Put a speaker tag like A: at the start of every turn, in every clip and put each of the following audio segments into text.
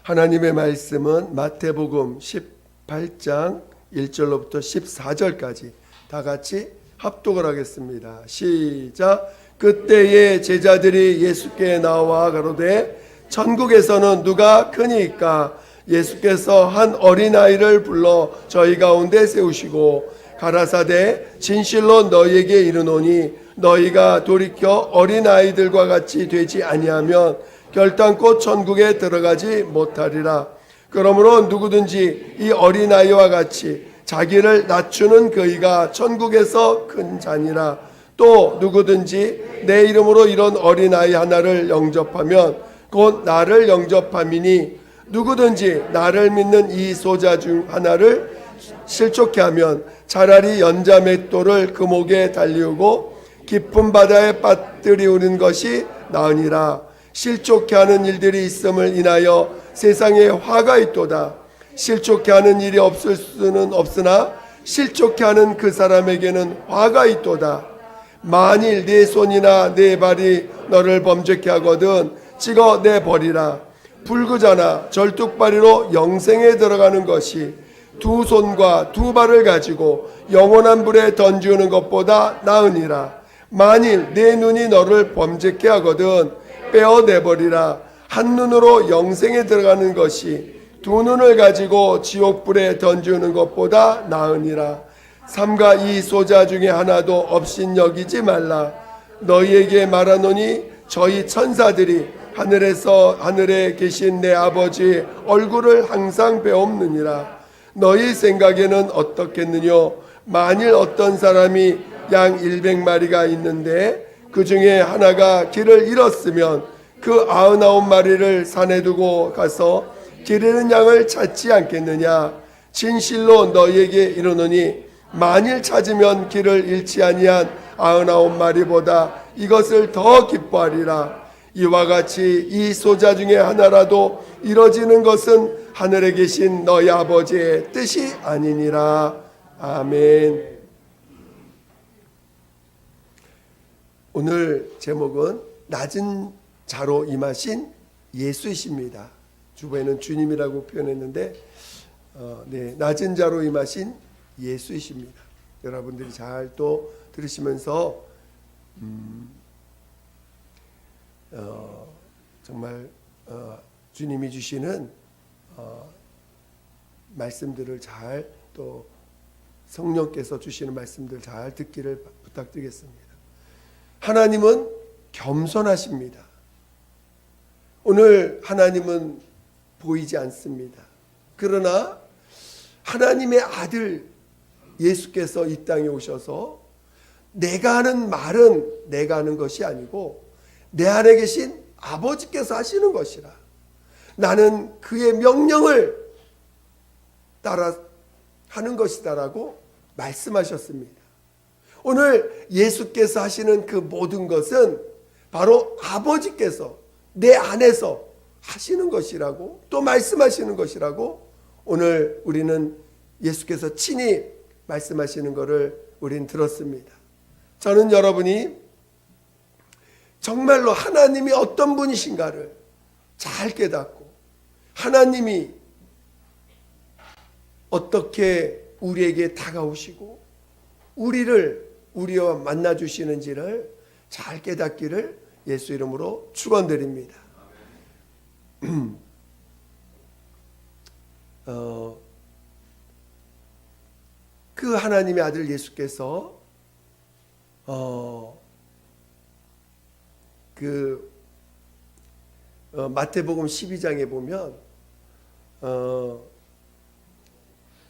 A: 하나님의 말씀은 마태복음 18장 1절로부터 14절까지 다 같이 합독을 하겠습니다. 시작. 그때에 제자들이 예수께 나와 가로되 천국에서는 누가 크니까? 예수께서 한 어린아이를 불러 저희 가운데 세우시고 가라사대 진실로 너희에게 이르노니 너희가 돌이켜 어린아이들과 같이 되지 아니하면 결단코 천국에 들어가지 못하리라. 그러므로 누구든지 이 어린아이와 같이 자기를 낮추는 그이가 천국에서 큰 자니라. 또 누구든지 내 이름으로 이런 어린아이 하나를 영접하면 곧 나를 영접함이니 누구든지 나를 믿는 이 소자 중 하나를 실족케 하면 차라리 연자 맷돌을 그 목에 달리우고 깊은 바다에 빠뜨리우는 것이 나으니라. 실족케 하는 일들이 있음을 인하여 세상에 화가 있도다. 실족케 하는 일이 없을 수는 없으나 실족케 하는 그 사람에게는 화가 있도다. 만일 네 손이나 네 발이 너를 범죄케 하거든 찍어 내버리라. 불구자나 절뚝발이로 영생에 들어가는 것이 두 손과 두 발을 가지고 영원한 불에 던지우는 것보다 나으니라. 만일 네 눈이 너를 범죄케 하거든 빼어내버리라. 한 눈으로 영생에 들어가는 것이 두 눈을 가지고 지옥불에 던지우는 것보다 나으니라. 삼가 이 소자 중에 하나도 없인 여기지 말라. 너희에게 말하노니 저희 천사들이 하늘에 계신 내 아버지 얼굴을 항상 배옵느니라. 너희 생각에는 어떻겠느냐? 만일 어떤 사람이 양 100마리가 있는데 그 중에 하나가 길을 잃었으면 그 99마리를 산에 두고 가서 길 잃은 양을 찾지 않겠느냐? 진실로 너희에게 이르노니 만일 찾으면 길을 잃지 아니한 99마리보다 이것을 더 기뻐하리라. 이와 같이 이 소자 중에 하나라도 이뤄지는 것은 하늘에 계신 너희 아버지의 뜻이 아니니라. 아멘. 오늘 제목은 낮은 자로 임하신 예수이십니다. 주보에는 주님이라고 표현했는데 낮은 자로 임하신 예수이십니다. 여러분들이 잘 또 들으시면서 정말 주님이 주시는 말씀들을 잘 또 성령께서 주시는 말씀들 잘 듣기를 부탁드리겠습니다. 하나님은 겸손하십니다. 오늘 하나님은 보이지 않습니다. 그러나 하나님의 아들 예수께서 이 땅에 오셔서 내가 하는 말은 내가 하는 것이 아니고 내 안에 계신 아버지께서 하시는 것이라. 나는 그의 명령을 따라 하는 것이다라고 말씀하셨습니다. 오늘 예수께서 하시는 그 모든 것은 바로 아버지께서 내 안에서 하시는 것이라고 또 말씀하시는 것이라고 오늘 우리는 예수께서 친히 말씀하시는 것을 우리는 들었습니다. 저는 여러분이 정말로 하나님이 어떤 분이신가를 잘 깨닫고 하나님이 어떻게 우리에게 다가오시고 우리와 만나주시는지를 잘 깨닫기를 예수 이름으로 축원드립니다. 그 하나님의 아들 예수께서 마태복음 12장에 보면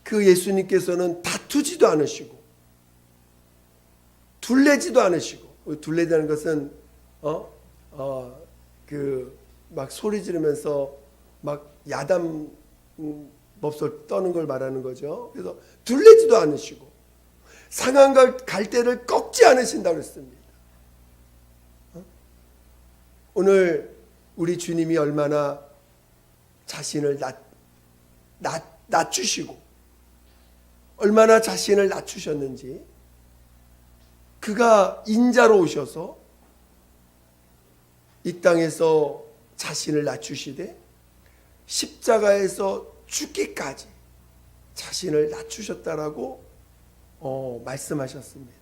A: 그 예수님께서는 다투지도 않으시고 둘레지도 않으시고, 둘레지는 것은 막 소리 지르면서 막 야단 법설 떠는 걸 말하는 거죠. 그래서 둘레지도 않으시고 상한 갈 때를 꺾지 않으신다고 했습니다. 오늘 우리 주님이 얼마나 자신을 낮추시고 얼마나 자신을 낮추셨는지, 그가 인자로 오셔서 이 땅에서 자신을 낮추시되 십자가에서 죽기까지 자신을 낮추셨다라고 말씀하셨습니다.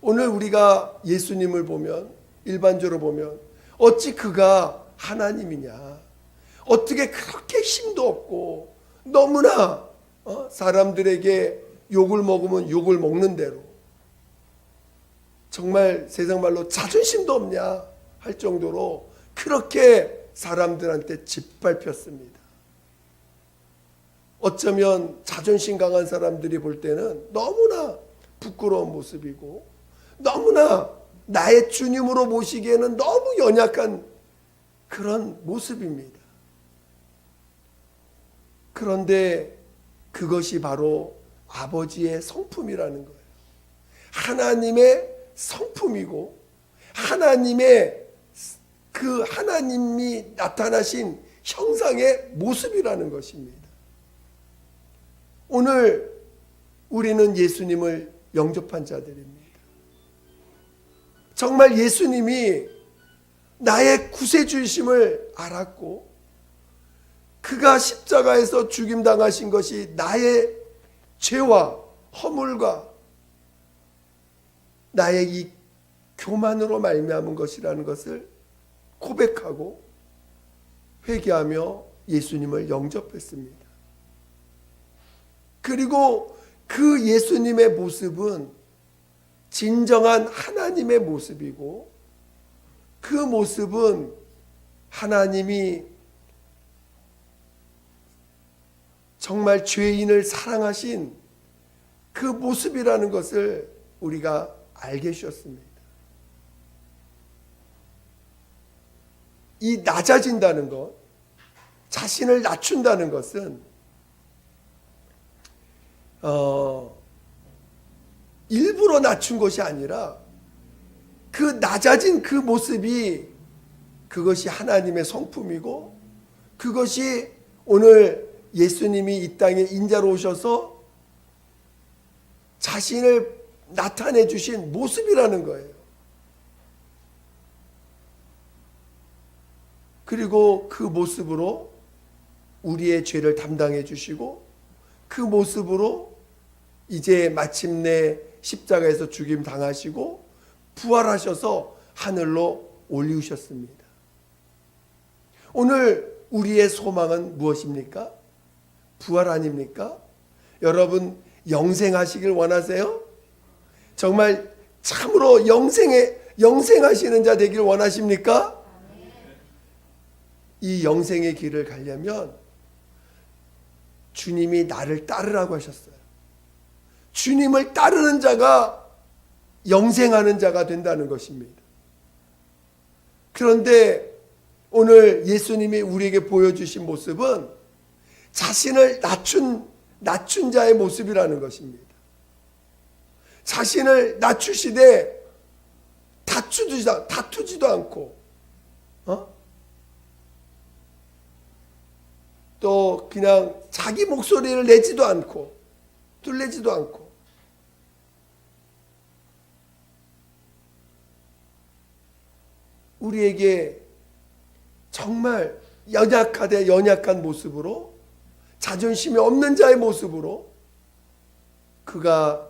A: 오늘 우리가 예수님을 보면, 일반적으로 보면 어찌 그가 하나님이냐, 어떻게 그렇게 힘도 없고 너무나 사람들에게 욕을 먹으면 욕을 먹는 대로, 정말 세상 말로 자존심도 없냐 할 정도로 그렇게 사람들한테 짓밟혔습니다. 어쩌면 자존심 강한 사람들이 볼 때는 너무나 부끄러운 모습이고, 너무나 나의 주님으로 모시기에는 너무 연약한 그런 모습입니다. 그런데 그것이 바로 아버지의 성품이라는 거예요. 하나님의 성품이고, 하나님의 그 하나님이 나타나신 형상의 모습이라는 것입니다. 오늘 우리는 예수님을 영접한 자들입니다. 정말 예수님이 나의 구세주이심을 알았고, 그가 십자가에서 죽임당하신 것이 나의 죄와 허물과 나의 이 교만으로 말미암은 것이라는 것을 고백하고 회개하며 예수님을 영접했습니다. 그리고 그 예수님의 모습은 진정한 하나님의 모습이고, 그 모습은 하나님이 정말 죄인을 사랑하신 그 모습이라는 것을 우리가 알게 해주셨습니다. 이 낮아진다는 것, 자신을 낮춘다는 것은 일부러 낮춘 것이 아니라 그 낮아진 그 모습이, 그것이 하나님의 성품이고, 그것이 오늘 예수님이 이 땅에 인자로 오셔서 자신을 나타내 주신 모습이라는 거예요. 그리고 그 모습으로 우리의 죄를 담당해 주시고, 그 모습으로 이제 마침내 십자가에서 죽임 당하시고 부활하셔서 하늘로 올리우셨습니다. 오늘 우리의 소망은 무엇입니까? 부활 아닙니까? 여러분, 영생하시길 원하세요? 정말 참으로 영생하시는 자 되길 원하십니까? 이 영생의 길을 가려면 주님이 나를 따르라고 하셨어요. 주님을 따르는 자가 영생하는 자가 된다는 것입니다. 그런데 오늘 예수님이 우리에게 보여주신 모습은 자신을 낮춘 자의 모습이라는 것입니다. 자신을 낮추시되 다투지도 않고, 또 그냥 자기 목소리를 내지도 않고, 뚫내지도 않고, 우리에게 정말 연약한 모습으로, 자존심이 없는 자의 모습으로 그가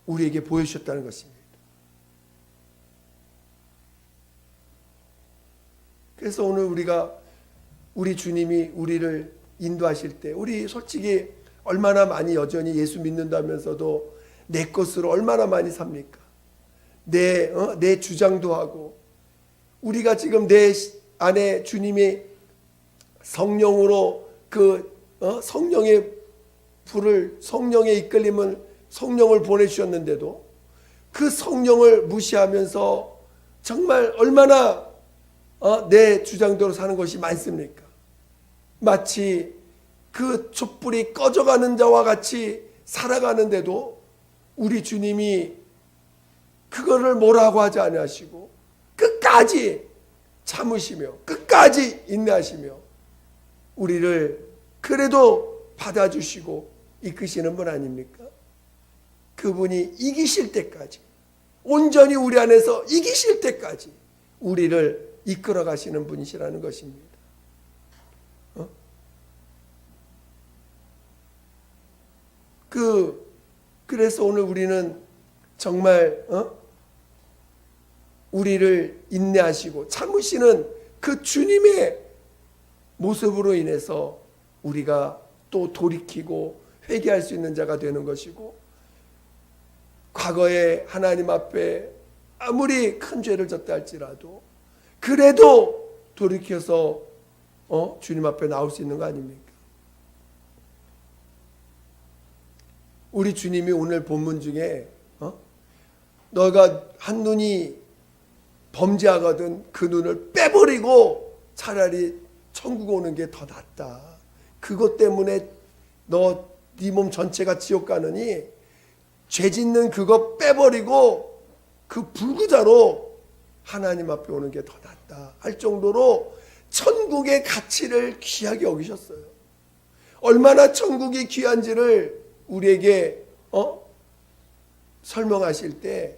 A: 우리에게 보여주셨다는 것입니다. 그래서 오늘 우리 주님이 우리를 인도하실 때, 우리 솔직히 얼마나 많이 여전히 예수 믿는다면서도 내 것으로 얼마나 많이 삽니까? 내 주장도 하고, 우리가 지금 내 안에 주님이 성령으로 성령의 불을, 성령의 이끌림을, 성령을 보내주셨는데도 그 성령을 무시하면서 정말 얼마나 내 주장대로 사는 것이 많습니까? 마치 그 촛불이 꺼져가는 자와 같이 살아가는데도 우리 주님이 그거를 뭐라고 하지 아니하시고 끝까지 참으시며 끝까지 인내하시며 우리를 그래도 받아주시고 이끄시는 분 아닙니까? 그분이 이기실 때까지, 온전히 우리 안에서 이기실 때까지 우리를 이끌어 가시는 분이시라는 것입니다. 그래서 오늘 우리는 정말 우리를 인내하시고 참으시는 그 주님의 모습으로 인해서 우리가 또 돌이키고 회개할 수 있는 자가 되는 것이고, 과거에 하나님 앞에 아무리 큰 죄를 졌다 할지라도 그래도 돌이켜서 주님 앞에 나올 수 있는 거 아닙니까? 우리 주님이 오늘 본문 중에 너가 한 눈이 범죄하거든 그 눈을 빼버리고 차라리 천국 오는 게 더 낫다. 그것 때문에 네 몸 전체가 지옥 가느니 죄 짓는 그거 빼버리고 그 불구자로 하나님 앞에 오는 게 더 낫다 할 정도로 천국의 가치를 귀하게 여기셨어요. 얼마나 천국이 귀한지를 우리에게 설명하실 때,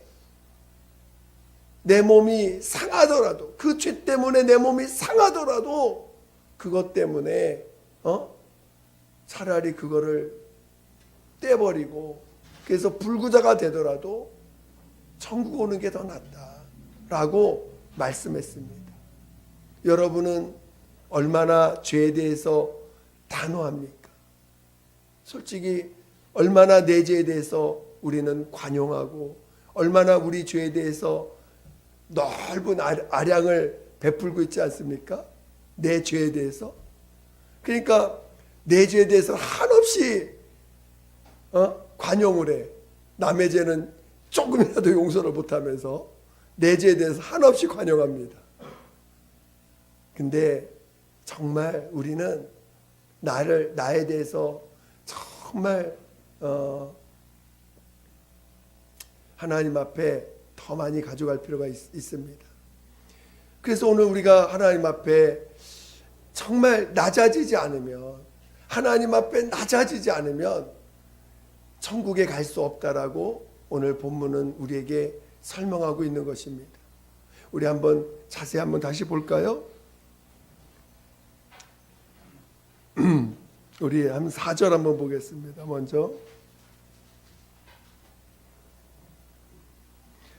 A: 내 몸이 상하더라도, 그 죄 때문에 내 몸이 상하더라도 그것 때문에 차라리 그거를 떼버리고, 그래서 불구자가 되더라도 천국 오는 게 더 낫다라고 말씀했습니다. 여러분은 얼마나 죄에 대해서 단호합니까? 솔직히 얼마나 내 죄에 대해서 우리는 관용하고, 얼마나 우리 죄에 대해서 넓은 아량을 베풀고 있지 않습니까? 내 죄에 대해서. 그러니까 내 죄에 대해서 한없이 관용을 해. 남의 죄는 조금이라도 용서를 못하면서 내 죄에 대해서 한없이 관용합니다. 근데 정말 우리는 나에 대해서 정말 하나님 앞에 더 많이 가져갈 필요가 있습니다. 그래서 오늘 우리가 하나님 앞에 정말 낮아지지 않으면, 하나님 앞에 낮아지지 않으면 천국에 갈 수 없다라고 오늘 본문은 우리에게 설명하고 있는 것입니다. 우리 자세히 한번 다시 볼까요? 우리 한 4절 한번 보겠습니다. 먼저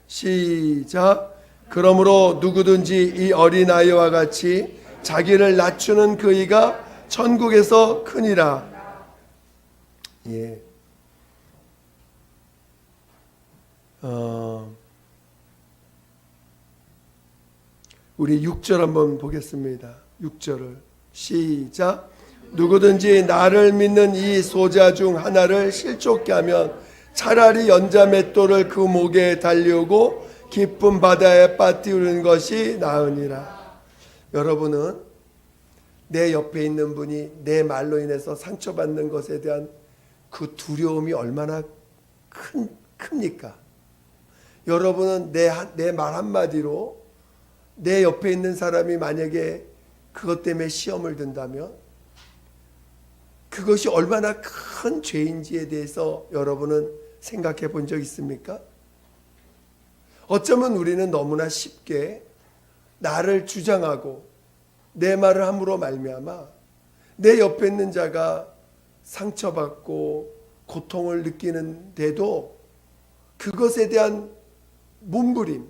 A: 시작. 그러므로 누구든지 이 어린아이와 같이 자기를 낮추는 그이가 천국에서 크니라. 예. 우리 6절 한번 보겠습니다. 6절을 시작. 누구든지 나를 믿는 이 소자 중 하나를 실족케 하면 차라리 연자 맷돌을 그 목에 달리우고 깊은 바다에 빠뜨리는 것이 나으니라. 여러분은 내 옆에 있는 분이 내 말로 인해서 상처받는 것에 대한 그 두려움이 얼마나 큽니까? 여러분은 내 말 한마디로 내 옆에 있는 사람이 만약에 그것 때문에 시험을 든다면 그것이 얼마나 큰 죄인지에 대해서 여러분은 생각해 본 적 있습니까? 어쩌면 우리는 너무나 쉽게 나를 주장하고 내 말을 함으로 말미암아 내 옆에 있는 자가 상처받고 고통을 느끼는데도 그것에 대한 몸부림,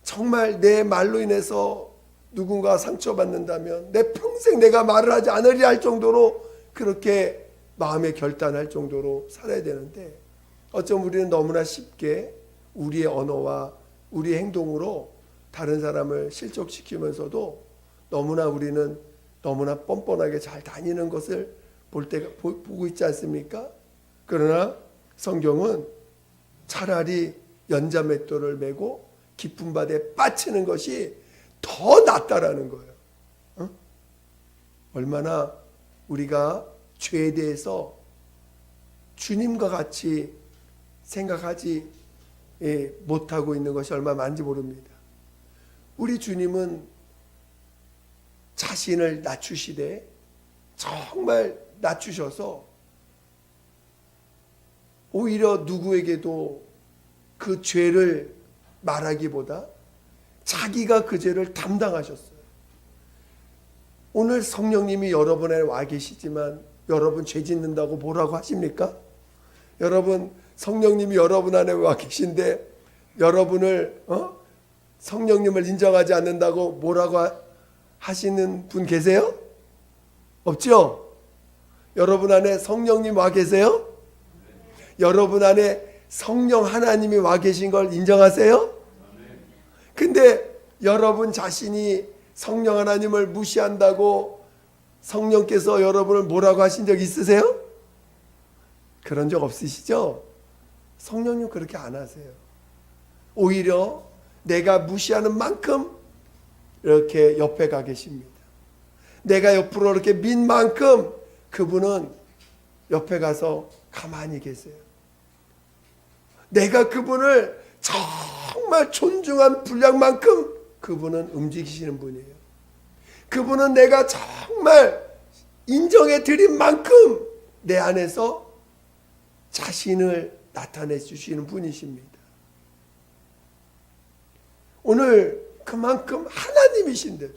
A: 정말 내 말로 인해서 누군가 상처받는다면 내 평생 내가 말을 하지 않으리라 할 정도로 그렇게 마음에 결단할 정도로 살아야 되는데, 어쩌면 우리는 너무나 쉽게 우리의 언어와 우리의 행동으로 다른 사람을 실족시키면서도 우리는 너무나 뻔뻔하게 잘 다니는 것을 보고 있지 않습니까? 그러나 성경은 차라리 연자맷돌을 메고 깊은 바다에 빠지는 것이 더 낫다라는 거예요. 얼마나 우리가 죄에 대해서 주님과 같이 생각하지 못하고 있는 것이 얼마나 많은지 모릅니다. 우리 주님은 자신을 낮추시되 정말 낮추셔서 오히려 누구에게도 그 죄를 말하기보다 자기가 그 죄를 담당하셨어요. 오늘 성령님이 여러분 안에 와 계시지만 여러분 죄 짓는다고 뭐라고 하십니까? 여러분 성령님이 여러분 안에 와 계신데 여러분을 성령님을 인정하지 않는다고 뭐라고 하시는 분 계세요? 없죠? 여러분 안에 성령님 와 계세요? 여러분 안에 성령 하나님이 와 계신 걸 인정하세요? 근데 여러분 자신이 성령 하나님을 무시한다고 성령께서 여러분을 뭐라고 하신 적 있으세요? 그런 적 없으시죠? 성령님 그렇게 안 하세요. 오히려 내가 무시하는 만큼 이렇게 옆에 가 계십니다. 내가 옆으로 이렇게 민 만큼 그분은 옆에 가서 가만히 계세요. 내가 그분을 정말 존중한 분량만큼 그분은 움직이시는 분이에요. 그분은 내가 정말 인정해 드린 만큼 내 안에서 자신을 나타내 주시는 분이십니다. 오늘 그만큼 하나님이신데도,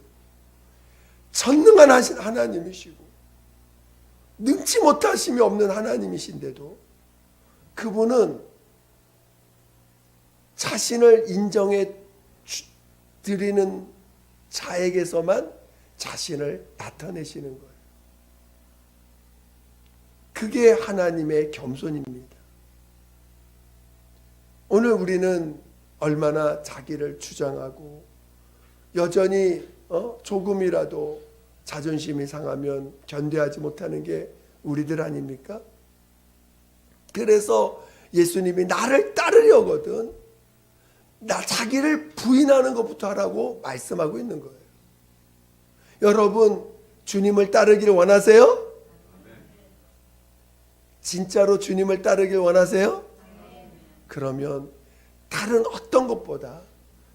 A: 전능한 하나님이시고 능치 못하심이 없는 하나님이신데도 그분은 자신을 인정해 드리는 자에게서만 자신을 나타내시는 거예요. 그게 하나님의 겸손입니다. 오늘 우리는 얼마나 자기를 주장하고 여전히 조금이라도 자존심이 상하면 견뎌하지 못하는 게 우리들 아닙니까? 그래서 예수님이 나를 따르려거든 자기를 부인하는 것부터 하라고 말씀하고 있는 거예요. 여러분 주님을 따르기를 원하세요? 진짜로 주님을 따르길 원하세요? 그러면 다른 어떤 것보다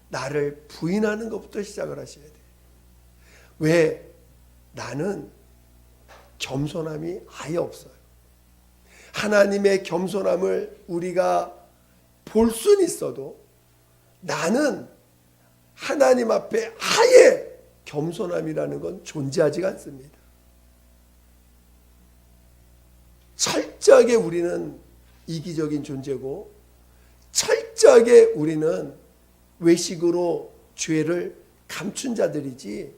A: 나를 부인하는 것부터 시작을 하셔야 돼요. 왜? 나는 겸손함이 아예 없어요. 하나님의 겸손함을 우리가 볼 수는 있어도 나는 하나님 앞에 아예 겸손함이라는 건 존재하지가 않습니다. 철저하게 우리는 이기적인 존재고 철저하게 우리는 외식으로 죄를 감춘 자들이지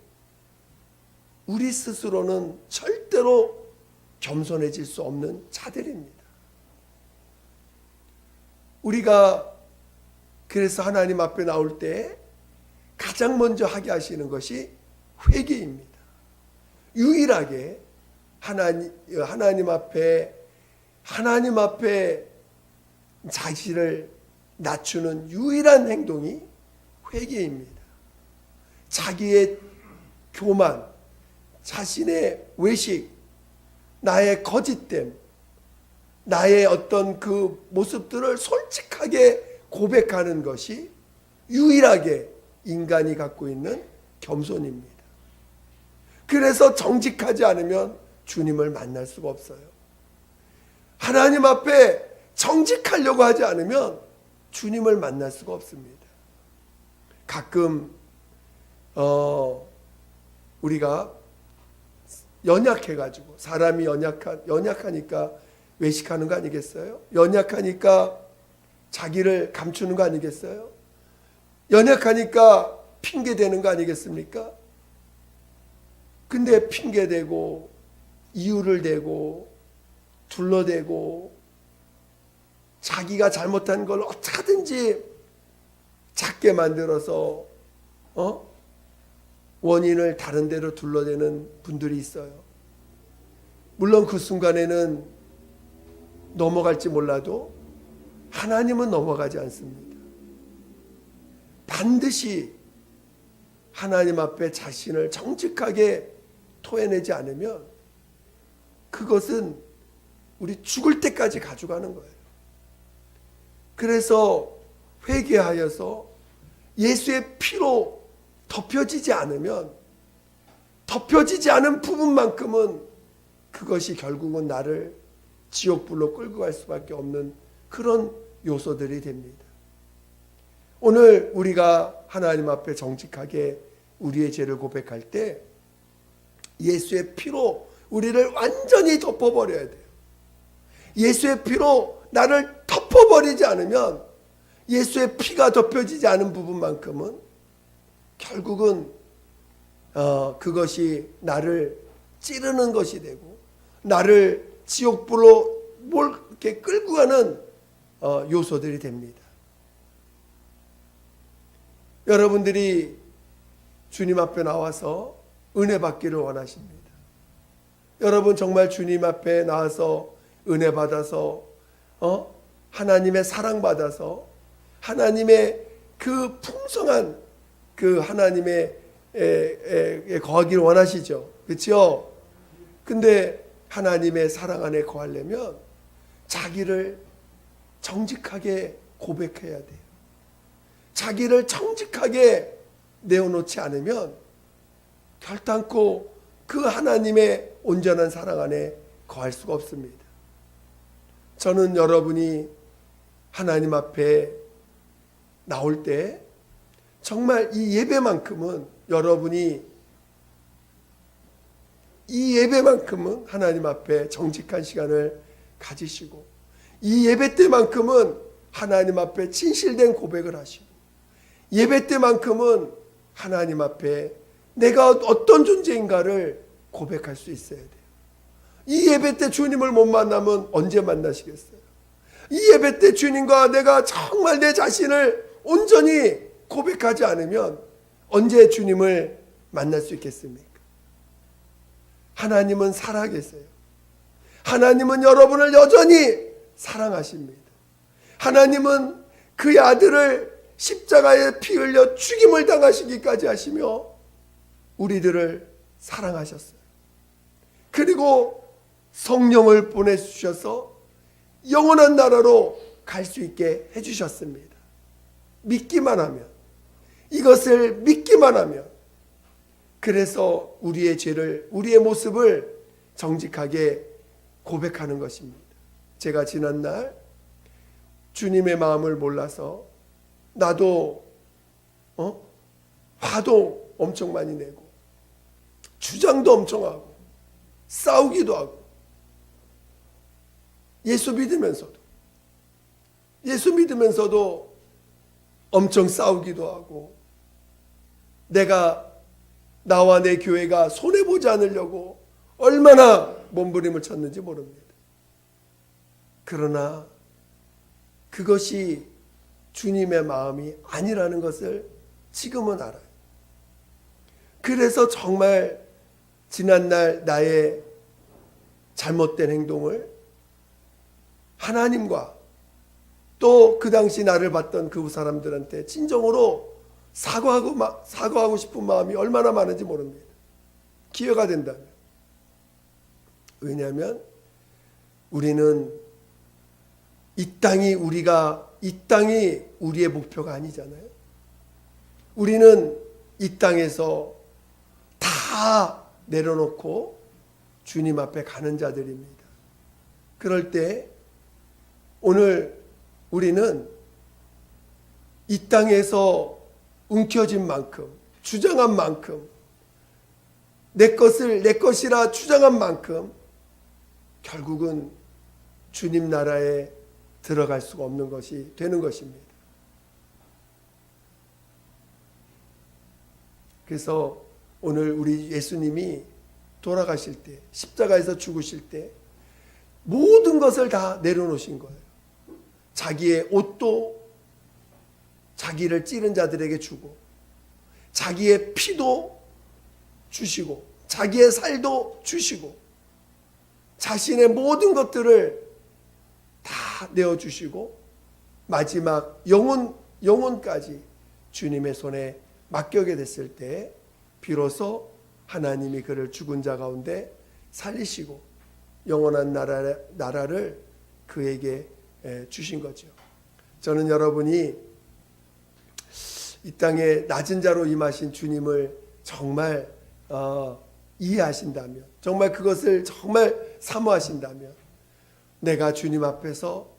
A: 우리 스스로는 절대로 겸손해질 수 없는 자들입니다. 우리가 그래서 하나님 앞에 나올 때 가장 먼저 하게 하시는 것이 회개입니다. 유일하게 하나님 앞에 자신을 낮추는 유일한 행동이 회개입니다. 자기의 교만, 자신의 외식, 나의 거짓됨, 나의 어떤 그 모습들을 솔직하게 고백하는 것이 유일하게 인간이 갖고 있는 겸손입니다. 그래서 정직하지 않으면 주님을 만날 수가 없어요. 하나님 앞에 정직하려고 하지 않으면 주님을 만날 수가 없습니다. 가끔 우리가 연약해가지고 사람이 연약하니까 외식하는 거 아니겠어요? 연약하니까 자기를 감추는 거 아니겠어요? 연약하니까 핑계대는 거 아니겠습니까? 근데 핑계대고 이유를 대고 둘러대고 자기가 잘못한 걸 어떻게든지 작게 만들어서 원인을 다른 데로 둘러대는 분들이 있어요. 물론 그 순간에는 넘어갈지 몰라도 하나님은 넘어가지 않습니다. 반드시 하나님 앞에 자신을 정직하게 토해내지 않으면 그것은 우리 죽을 때까지 가져가는 거예요. 그래서 회개하여서 예수의 피로 덮여지지 않으면 덮여지지 않은 부분만큼은 그것이 결국은 나를 지옥불로 끌고 갈 수밖에 없는 그런 요소들이 됩니다. 오늘 우리가 하나님 앞에 정직하게 우리의 죄를 고백할 때 예수의 피로 우리를 완전히 덮어버려야 돼요. 예수의 피로 나를 덮어버리지 않으면, 예수의 피가 덮여지지 않은 부분만큼은 결국은 그것이 나를 찌르는 것이 되고 나를 지옥불로 이렇게 끌고 가는 요소들이 됩니다. 여러분들이 주님 앞에 나와서 은혜 받기를 원하십니다. 여러분 정말 주님 앞에 나와서 은혜 받아서 하나님의 사랑 받아서 하나님의 그 풍성한 그 하나님의 거하기를 원하시죠. 그렇죠? 근데 하나님의 사랑 안에 거하려면 자기를 정직하게 고백해야 돼요. 자기를 정직하게 내어놓지 않으면 결단코 그 하나님의 온전한 사랑 안에 거할 수가 없습니다. 저는 여러분이 하나님 앞에 나올 때 정말 이 예배만큼은 하나님 앞에 정직한 시간을 가지시고, 이 예배 때만큼은 하나님 앞에 진실된 고백을 하시고, 예배 때만큼은 하나님 앞에 내가 어떤 존재인가를 고백할 수 있어야 돼요. 이 예배 때 주님을 못 만나면 언제 만나시겠어요? 이 예배 때 주님과 내가 정말 내 자신을 온전히 고백하지 않으면 언제 주님을 만날 수 있겠습니까? 하나님은 살아계세요. 하나님은 여러분을 여전히 사랑하십니다. 하나님은 그의 아들을 십자가에 피 흘려 죽임을 당하시기까지 하시며 우리들을 사랑하셨어요. 그리고 성령을 보내주셔서 영원한 나라로 갈 수 있게 해주셨습니다. 믿기만 하면, 이것을 믿기만 하면, 그래서 우리의 죄를, 우리의 모습을 정직하게 고백하는 것입니다. 제가 지난날 주님의 마음을 몰라서 나도 화도 엄청 많이 내고 주장도 엄청 하고 싸우기도 하고, 예수 믿으면서도 엄청 싸우기도 하고, 나와 내 교회가 손해보지 않으려고 얼마나 몸부림을 쳤는지 모릅니다. 그러나 그것이 주님의 마음이 아니라는 것을 지금은 알아요. 그래서 정말 지난날 나의 잘못된 행동을 하나님과 또 그 당시 나를 봤던 그 사람들한테 진정으로 사과하고 싶은 마음이 얼마나 많은지 모릅니다. 기회가 된다면. 왜냐하면 우리는 이 땅이 우리의 목표가 아니잖아요. 우리는 이 땅에서 다 내려놓고 주님 앞에 가는 자들입니다. 그럴 때 오늘 우리는 이 땅에서 움켜쥔 만큼, 주장한 만큼, 내 것이라 주장한 만큼 결국은 주님 나라에 들어갈 수가 없는 것이 되는 것입니다. 그래서 오늘 우리 예수님이 돌아가실 때, 십자가에서 죽으실 때 모든 것을 다 내려놓으신 거예요. 자기의 옷도 자기를 찌른 자들에게 주고, 자기의 피도 주시고, 자기의 살도 주시고, 자신의 모든 것들을 다 내어주시고, 마지막 영혼까지 주님의 손에 맡겨게 됐을 때 비로소 하나님이 그를 죽은 자 가운데 살리시고 영원한 나라를 그에게 주신 거죠. 저는 여러분이 이 땅에 낮은 자로 임하신 주님을 정말 이해하신다면, 정말 그것을 정말 사모하신다면, 내가 주님 앞에서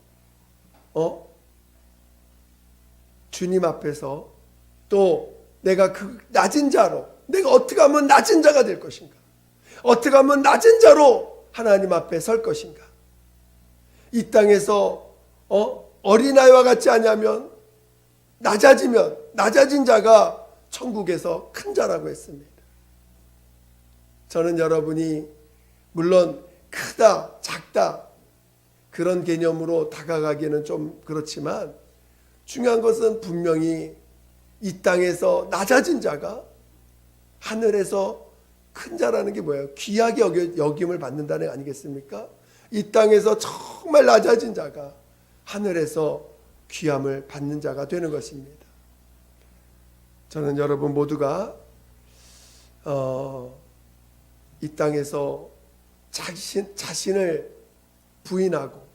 A: 또 내가 그 낮은 자로 내가 어떻게 하면 낮은 자가 될 것인가? 어떻게 하면 낮은 자로 하나님 앞에 설 것인가? 이 땅에서 어린아이와 같지 않냐면 낮아진 자가 천국에서 큰 자라고 했습니다. 저는 여러분이 물론 크다, 작다 그런 개념으로 다가가기는 좀 그렇지만 중요한 것은 분명히 이 땅에서 낮아진 자가 하늘에서 큰 자라는 게 뭐예요? 귀하게 여김을 받는다는 거 아니겠습니까? 이 땅에서 정말 낮아진 자가 하늘에서 귀함을 받는 자가 되는 것입니다. 저는 여러분 모두가 이 땅에서 자신을 부인하고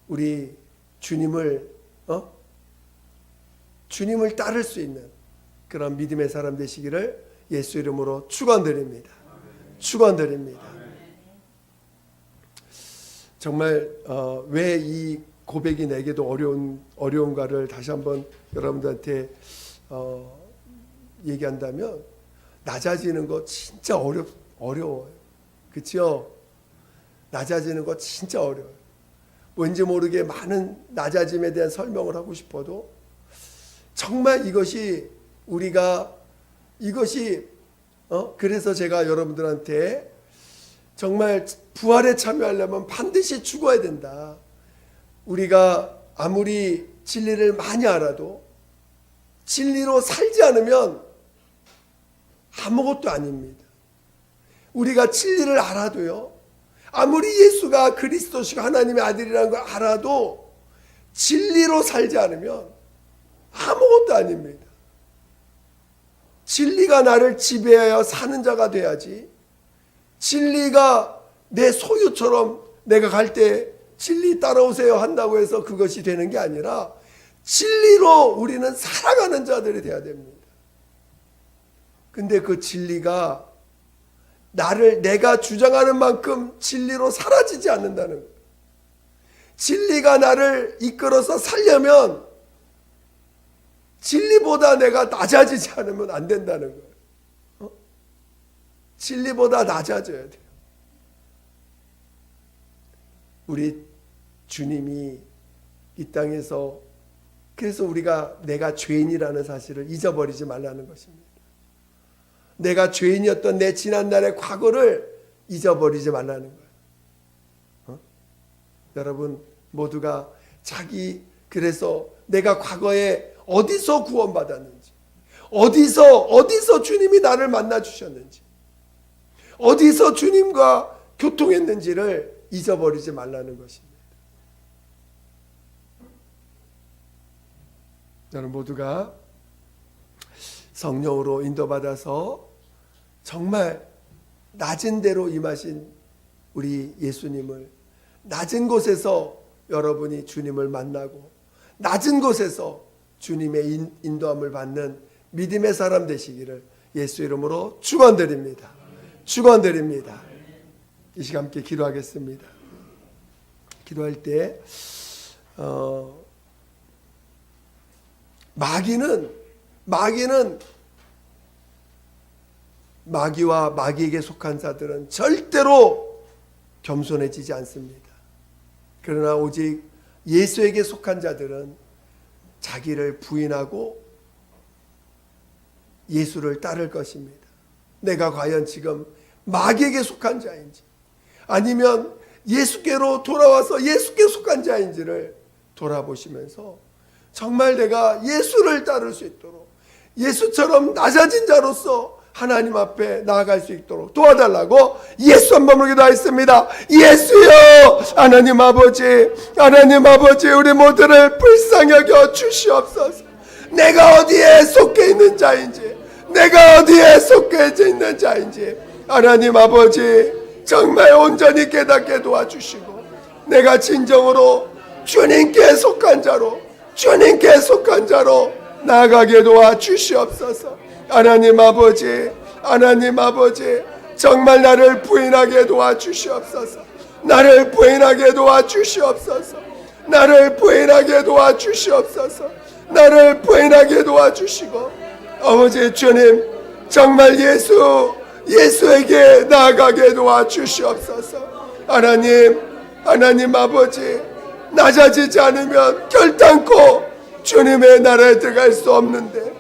A: 우리 주님을 따를 수 있는 그런 믿음의 사람 되시기를 예수 이름으로 축원드립니다. 축원드립니다. 정말 왜 이 고백이 내게도 어려운가를 다시 한번 여러분들한테 얘기한다면 낮아지는 거 진짜 어려워요. 그렇죠? 낮아지는 거 진짜 어려워요. 뭔지 모르게 많은 낮아짐에 대한 설명을 하고 싶어도 정말 이것이 그래서 제가 여러분들한테 정말 부활에 참여하려면 반드시 죽어야 된다. 우리가 아무리 진리를 많이 알아도 진리로 살지 않으면 아무것도 아닙니다. 우리가 진리를 알아도요, 아무리 예수가 그리스도시가 하나님의 아들이라는 걸 알아도 진리로 살지 않으면 아무것도 아닙니다. 진리가 나를 지배하여 사는 자가 돼야지, 진리가 내 소유처럼 내가 갈 때 진리 따라오세요 한다고 해서 그것이 되는 게 아니라 진리로 우리는 살아가는 자들이 돼야 됩니다. 근데 그 진리가 내가 주장하는 만큼 진리로 사라지지 않는다는 거예요. 진리가 나를 이끌어서 살려면 진리보다 내가 낮아지지 않으면 안 된다는 거예요. 진리보다 낮아져야 돼요. 우리 주님이 이 땅에서 그래서 우리가 내가 죄인이라는 사실을 잊어버리지 말라는 것입니다. 내가 죄인이었던 내 지난날의 과거를 잊어버리지 말라는 거예요. 여러분 모두가 그래서 내가 과거에 어디서 구원받았는지, 어디서 주님이 나를 만나 주셨는지, 어디서 주님과 교통했는지를 잊어버리지 말라는 것입니다. 여러분 모두가 성령으로 인도받아서 정말 낮은 데로 임하신 우리 예수님을, 낮은 곳에서 여러분이 주님을 만나고 낮은 곳에서 주님의 인도함을 받는 믿음의 사람 되시기를 예수 이름으로 축원드립니다. 축원드립니다. 이 시간 함께 기도하겠습니다. 기도할 때 마귀와 마귀에게 속한 자들은 절대로 겸손해지지 않습니다. 그러나 오직 예수에게 속한 자들은 자기를 부인하고 예수를 따를 것입니다. 내가 과연 지금 마귀에게 속한 자인지 아니면 예수께로 돌아와서 예수께 속한 자인지를 돌아보시면서 정말 내가 예수를 따를 수 있도록 예수처럼 낮아진 자로서 하나님 앞에 나아갈 수 있도록 도와달라고 예수 한 번으로 기도하였습니다. 예수여, 하나님 아버지 우리 모두를 불쌍히 여겨 주시옵소서. 내가 어디에 속해 있는 자인지, 내가 어디에 속해 있는 자인지 하나님 아버지 정말 온전히 깨닫게 도와주시고 내가 진정으로 주님께 속한 자로 나아가게 도와주시옵소서. 하나님 아버지 정말 나를 부인하게 도와주시옵소서. 나를 부인하게 도와주시고, 아버지 주님, 정말 예수에게 나아가게 도와주시옵소서. 하나님 아버지, 낮아지지 않으면 결단코 주님의 나라에 들어갈 수 없는데,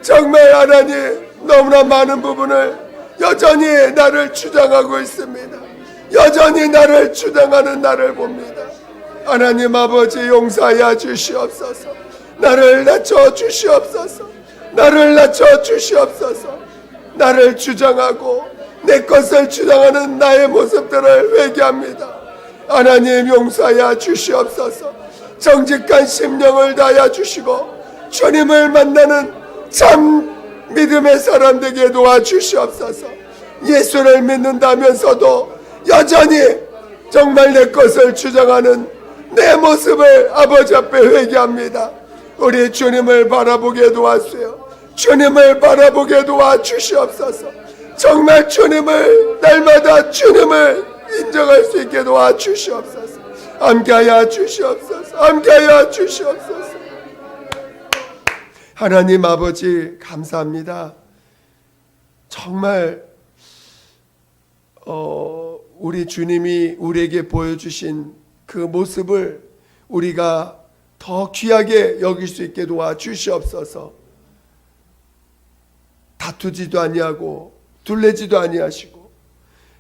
A: 정말 하나님 너무나 많은 부분을 여전히 나를 주장하고 있습니다. 여전히 나를 주장하는 나를 봅니다. 하나님 아버지, 용서하여 주시옵소서. 나를 낮춰 주시옵소서. 나를 낮춰 주시옵소서. 나를 주장하고 내 것을 주장하는 나의 모습들을 회개합니다. 하나님 용서하여 주시옵소서. 정직한 심령을 다하여 주시고 주님을 만나는 참 믿음의 사람 되게 도와주시옵소서. 예수를 믿는다면서도 여전히 정말 내 것을 주장하는 내 모습을 아버지 앞에 회개합니다. 우리 주님을 바라보게 도와주세요. 주님을 바라보게 도와주시옵소서. 정말 주님을, 날마다 주님을 인정할 수 있게 도와주시옵소서. 함께하여 주시옵소서. 함께하여 주시옵소서. 하나님 아버지, 감사합니다. 정말 우리 주님이 우리에게 보여주신 그 모습을 우리가 더 귀하게 여길 수 있게 도와주시옵소서. 다투지도 아니하고 둘레지도 아니하시고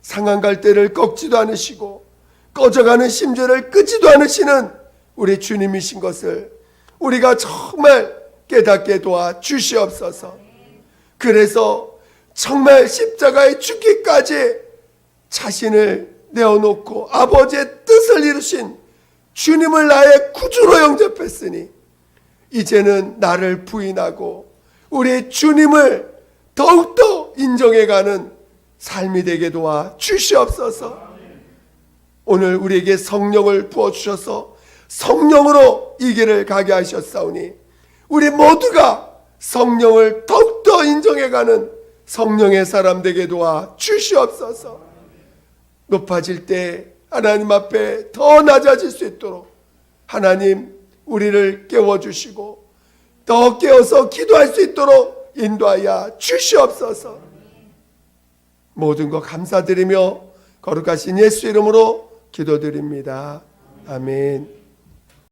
A: 상한 갈대를 꺾지도 않으시고 꺼져가는 심지를 끄지도 않으시는 우리 주님이신 것을 우리가 정말 깨닫게 도와주시옵소서. 그래서 정말 십자가에 죽기까지 자신을 내어놓고 아버지의 뜻을 이루신 주님을 나의 구주로 영접했으니 이제는 나를 부인하고 우리 주님을 더욱더 인정해가는 삶이 되게 도와주시옵소서. 오늘 우리에게 성령을 부어주셔서 성령으로 이 길을 가게 하셨사오니 우리 모두가 성령을 더욱더 인정해가는 성령의 사람 되게 도와주시옵소서. 높아질 때 하나님 앞에 더 낮아질 수 있도록 하나님 우리를 깨워주시고 더 깨어서 기도할 수 있도록 인도하여 주시옵소서. 모든 것 감사드리며 거룩하신 예수 이름으로 기도드립니다. 아멘.